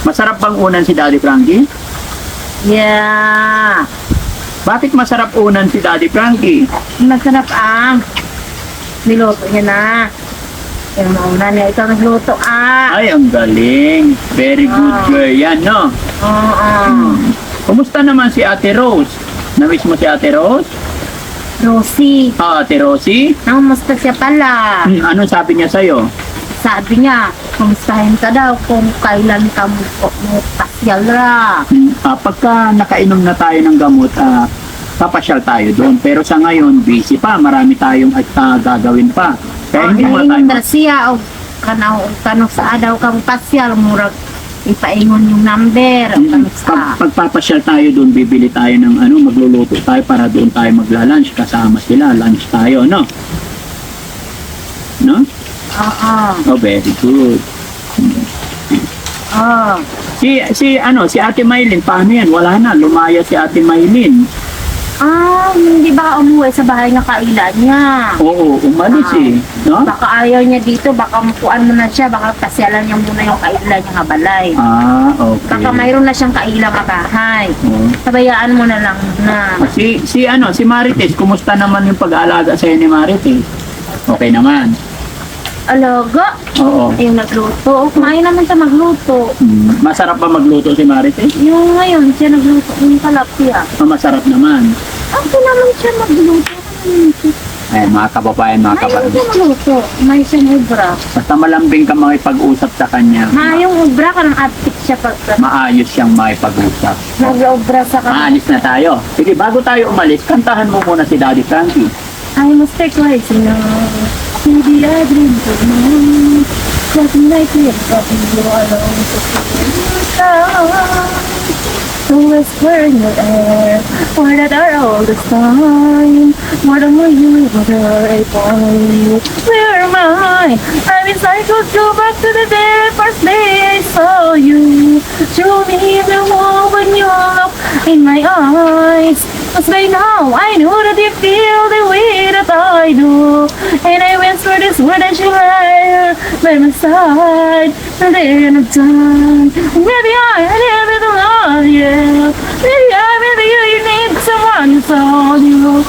Masarap bang unan si Daddy Frankie? Yeah. Bakit masarap unan si Daddy Frankie? Masarap ang niluto niya na. Yung mauna niya, ito nagluto Ay, ang galing. Very good girl yan, no? Oo. Kumusta naman si Ate Rose? Na-miss mo si Ate Rose? Rosie. Ate Rosie? Namusta siya pala? Anong sabi niya sa'yo? Sabi niya, kumustahin ka daw kung kailan ka mo pasyal ra. Pagka nakainom na tayo ng gamot, papasyal tayo doon. Pero sa ngayon, busy pa. Marami tayong gagawin pa. Kaya hindi mo tayo... Ingon siya o kanang sa daw kang pasyal, murag ipaingon yung number. Pagpapasyal tayo doon, bibili tayo ng magluluto tayo para doon tayo magla-lunch. Kasama sila, lunch tayo, no? No? Oo. Oh, very good. Oo. Si Ate Maylin, paano yan? Wala na, lumaya si Ate Maylin. Hindi ba umuwi sa bahay na kailan niya? Oo, umalis no? Baka ayaw niya dito, baka mukuan mo na siya, baka pasyalan niya muna yung kailan niya nga balay. Okay. Baka mayroon na siyang kailang na bahay. Oo. Sabayaan mo na lang na. Si Marites, kumusta naman yung pag-aalaga sa'yo ni Marites? Okay naman. Alaga? Oo. Yung nagluto. Kumain naman siya magluto. Masarap ba magluto si Marites? Yung ngayon, siya nagluto yung kalapia. Masarap naman. Ako naman siya magluto. Mga May kababayan, siya magluto. May siyang ubra. Basta malambing ka makipag-usap sa kanya. Yung ubra ka ng aptik siya pag Maayos siyang makipag-usap. nag-ubra sa kanila. Maalis na tayo. Sige, bago tayo umalis, kantahan mo muna si Daddy Frankie. I must take life now. Maybe I dream for me. Something like it, but you alone to feel. So whisper in your air, for that are all the time. What am I you, what are I for? Where am I? I'm recycled, go back to the very first day I saw you. Show me the world when you look in my eyes. Cause by now I know that you feel the way that I do. And I whisper this word that you hear by my side. Till the end of time. Maybe I never to love you. Maybe you need someone to tell you.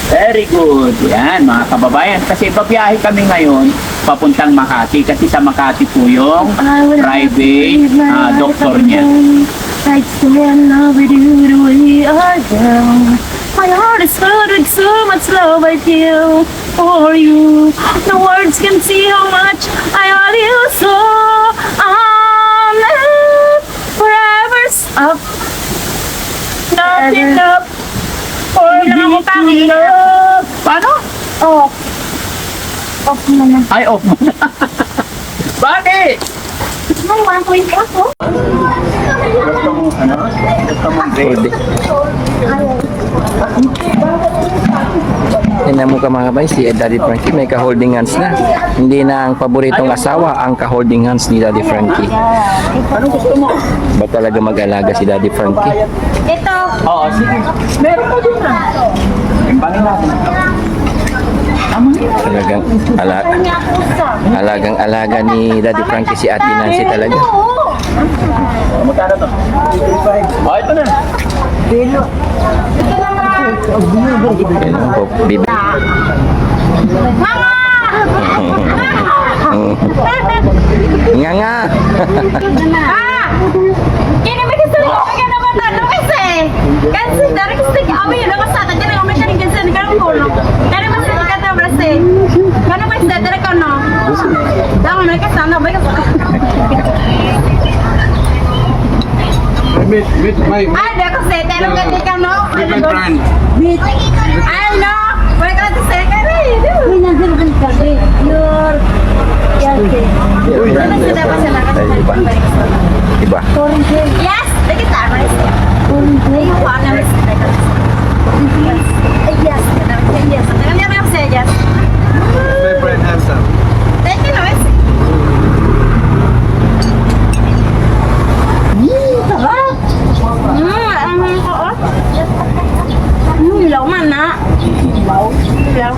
Very good. Yan, mga kababayan. Kasi babiyahe kami ngayon papuntang Makati. Kasi sa Makati po yung private doktor niya. I'd stay in love with you the way I am. My heart is filled with so much love I feel for you. No words can see how much I love you so. I'm left forever's up. Nothing up for the love. Paano? Off. Off na na. Ay, off mo na. Bakit? May 1 point ako. Gusto mo, gusto mo baby. Tingnan mo ka mga kabay, si Daddy Frankie may ka-holding hands na. Hindi na ang paboritong asawa ang ka-holding hands ni Daddy Frankie. Ano gusto mo? Ba talaga mag-alaga si Daddy Frankie? Ito. Oo, sige. Meron pa din na. Imbangin natin. Talagang alagang-alaga ni Daddy Frankie si Ate Nancy talaga. Magkano to? Oh, ito na. Yan po, bibi. Nga nga. Kini may gusto ko kaya naman ano kasi. Kasi dari kasi kami na kasata kaya naman siya kasi nagkaroon ko no. Kaya mas kata brase. Kana mas dari ka no. Daw na kasana ba ka. Ada kasi pero ganti ka no. Ay no. Wala ka sa sekere. May nandiyan ka eh. Your Ano sila ba sila kasi Iba. yes, lagi tama. Yung one is yes. Yes, yes. Ang niya may say yes. Favorite handsome. Thank you, Lois. Sarap. Ang koot. Ilaw man na. Ilaw.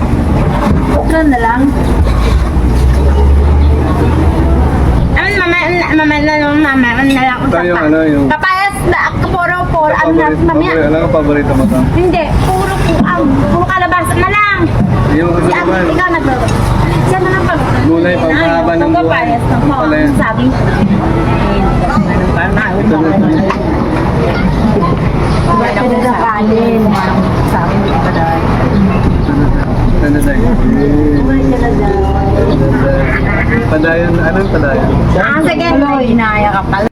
Kan na lang. naman na lang ako Ito yung ano, yung... Kapayas na, puro, ano na, mamaya. Ano ang paborito mo to? Hindi, puro kalabasa na lang. Yung gusto Si Ate, naman. ikaw naglaro. Siya na lang pag... Gulay, pagkahaba ng buhay. Kapayas na po, Wala yan. sabi. Wala ko sa kanin. Sabi mo ka dahil. Ano tayo? Padayon, anong padayon? Sige, inaya ka pala.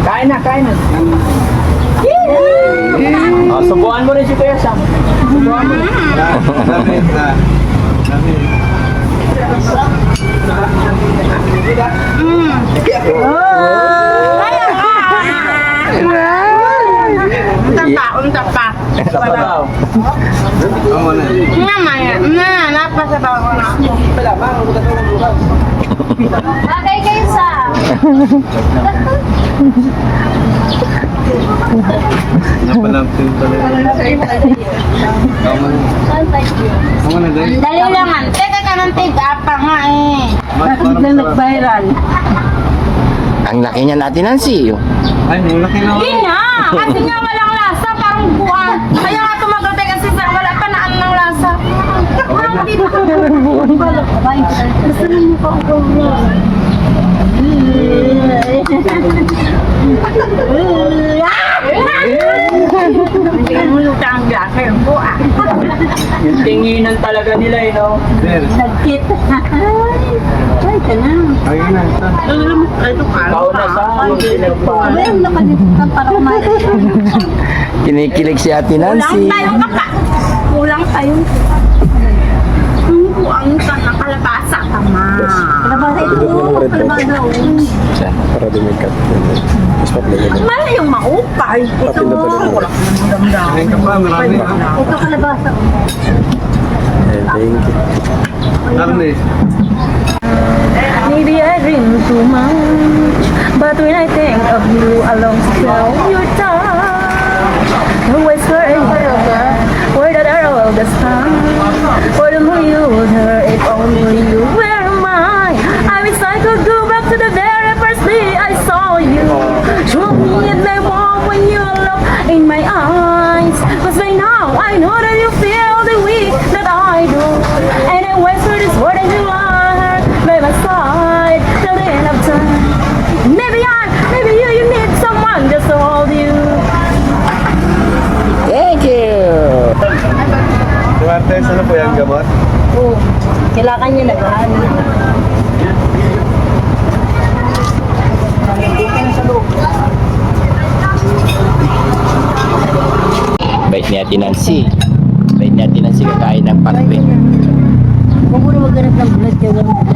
Kain na, kain na. Subuhan mo rin si Kuya Sam. Subuhan mo rin. Dami, dami. Unta pa. Sa pa daw. Ang muna. Napasabaw ko na. Bagay kayo sa... Napalampin pala. Ang muna dahil. Dali lang man. Teka ka ng tig-apa nga eh. Biglang nag-viral. Ang laki niya natin, Nancy. Ay, ang laki na. Hindi nga. Kasi nga walang lasa. Parang buwan. Kaya nga tumagatay kasi sa wala pa na ng lasa. Parang dito ka. Gusto niyo pa ako. Hindi mo lutang ang lasa yung buwan. Yung tinginan talaga nila, no? There. Nagkit. Ay, ka na. Ayun na. ito. Ikaw na sa Ayun, nakalimutan para kumain. Kinikilig si Ate Nancy. Kulang tayong kapa. Kulang tayong buang sa nakalabasa. Tama. Kalabasa ito. Kalabasa. Para dumikat. Mas paplagan. Mala yung maupay. Ito. Walang damdam. Ayun ka pa, marami. Ito kalabasa. Thank you. Arne. Maybe I dream too much, but when I think of you along still your touch, always where that arrow of the sun, for the moon you would her, if only you were mine. I wish I could go back to the very first day I saw you. Show me at my wall when you look in my eyes, 'cause by now I know that you feel the way that I do, and I whisper this word and you are by my side till the end of time. Maybe you need someone just to hold you. Thank you. Duarte, ano po yan, gamot? Oh, kailangan niya na gaan. Bait ni Ate Nancy. Bait ni Ate Nancy kakain ng pakbe. Huwag mo na magganap ng blood yung blood.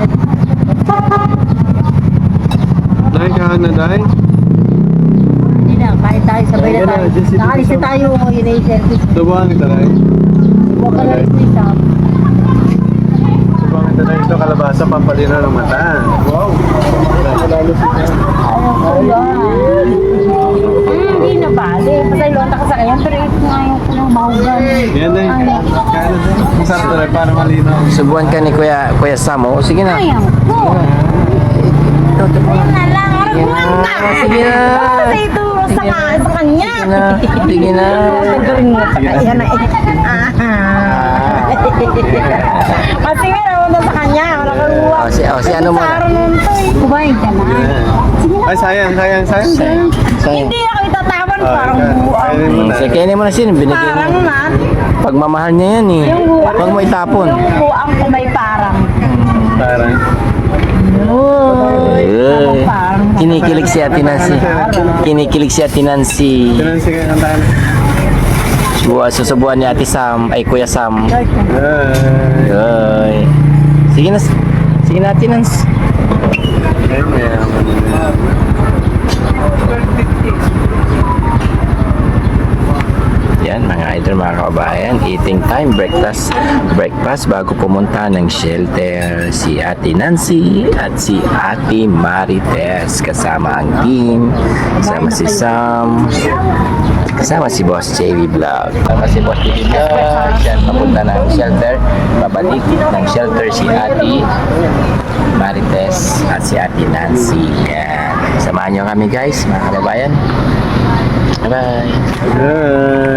Dahil ka na dahil? Hindi na, kahit tayo sabay na tayo. Nakalis na tayo, yun na yung service. Subuhan kita dahil. Huwag ka lang sa isa. Subuhan kita dahil. Ito kalabasa, pampalinaw ng mata. Wow! Lalo si Hindi na bali. Pasay lonta ka sa kanya, pero ito nga yung punong mahugan. Yan dahil. Kaya na dahil. Masarap dahil para malinaw. Subuhan ka ni Kuya Sam. O, sige na. Ayaw ko. Ayun na lang, araguan ka. Sige na. Pasay ito sa kanya. Sige na. Sige na. Gawin mo sa kanya na eh. Kasi meron na sa kanya, wala kang uwag. Si ano mo? Kumain ka na. Ay, sayang. Sayang. Hindi ako itatawan, parang buwag. Kainin mo na. Sige, kainin mo na sin. Binigyan Parang mo. na. Pagmamahal niya yan eh. Yung buwag. Huwag mo itapon. Yung buwang ko may parang. Parang. Eh, Kinikilig si Ate Nancy. Kinikilig si Ate Nancy. Tinansi kayo ng tayo. Susubuhan ni Ate Sam. Ay, Kuya Sam. Ay. Ay. Sige na. Sige na, Ate Nancy. Ay, mayaman na. Yan mga idol, mga kababayan, eating time, breakfast bago pumunta ng shelter si Ate Nancy at si Ate Marites kasama ang team, kasama si Sam. Kasama si Boss JV Vlog. Kasama si Boss JV Vlog. Siya papunta ng shelter. Babalik ng shelter si Ate Marites at si Ate Nancy. Yan. Samahan nyo kami guys, mga kababayan. Bye-bye. Good.